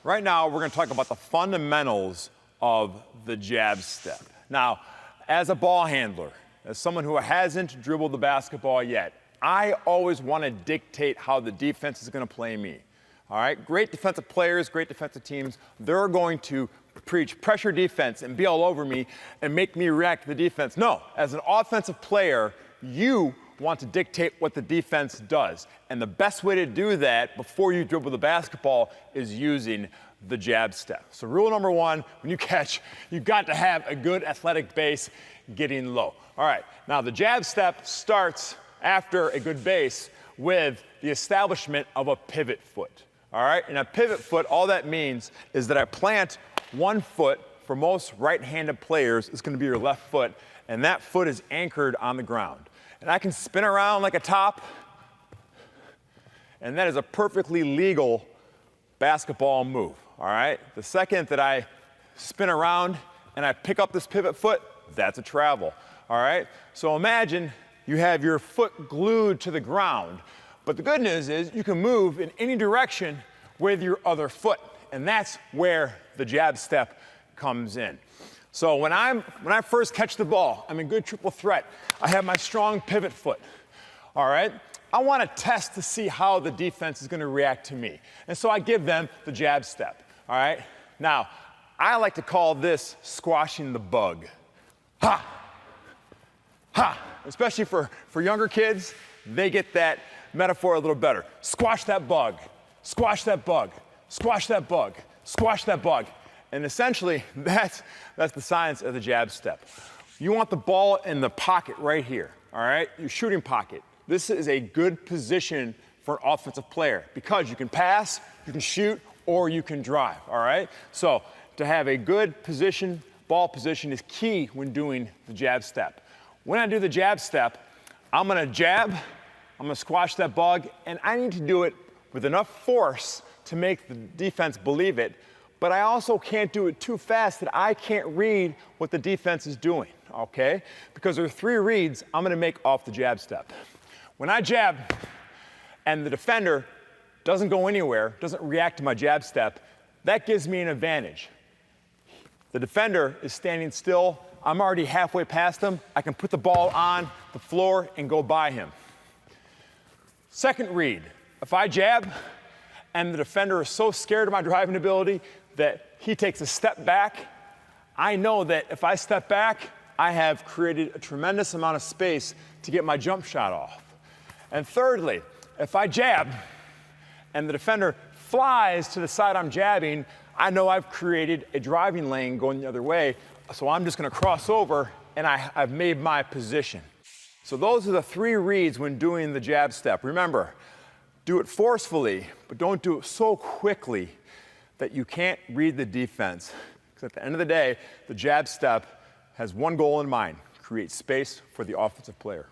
Right now, we're going to talk about the fundamentals of the jab step. Now, as a ball handler, as someone who hasn't dribbled the basketball yet, I always want to dictate how the defense is going to play me. All right? Great defensive players, great defensive teams, they're going to preach pressure defense and be all over me and make me react to the defense. No, as an offensive player, you want to dictate what the defense does. And the best way to do that before you dribble the basketball is using the jab step. So rule number one, when you catch, you've got to have a good athletic base getting low. All right, now the jab step starts after a good base with the establishment of a pivot foot. All right, and a pivot foot, all that means is that I plant one foot. For most right-handed players, it's going to be your left foot, and that foot is anchored on the ground. And I can spin around like a top, and that is a perfectly legal basketball move, all right? The second that I spin around and I pick up this pivot foot, that's a travel, all right? So imagine you have your foot glued to the ground, but the good news is you can move in any direction with your other foot, and that's where the jab step comes in. So when I first catch the ball, I'm in good triple threat. I have my strong pivot foot, all right? I want to test to see how the defense is going to react to me. And so I give them the jab step, all right? Now, I like to call this squashing the bug. Ha! Ha! Especially for younger kids, they get that metaphor a little better. Squash that bug, squash that bug, squash that bug, squash that bug. And essentially, that's the science of the jab step. You want the ball in the pocket right here, all right? Your shooting pocket. This is a good position for an offensive player because you can pass, you can shoot, or you can drive, all right? So to have a good position, ball position is key when doing the jab step. When I do the jab step, I'm going to jab, I'm going to squash that bug, and I need to do it with enough force to make the defense believe it. But I also can't do it too fast that I can't read what the defense is doing, okay? Because there are three reads I'm going to make off the jab step. When I jab and the defender doesn't go anywhere, doesn't react to my jab step, that gives me an advantage. The defender is standing still. I'm already halfway past him. I can put the ball on the floor and go by him. Second read, if I jab and the defender is so scared of my driving ability that he takes a step back, I know that if I step back, I have created a tremendous amount of space to get my jump shot off. And thirdly, if I jab and the defender flies to the side I'm jabbing, I know I've created a driving lane going the other way, so I'm just going to cross over and I've made my position. So those are the three reads when doing the jab step. Remember, do it forcefully, but don't do it so quickly that you can't read the defense. Because at the end of the day, the jab step has one goal in mind: create space for the offensive player.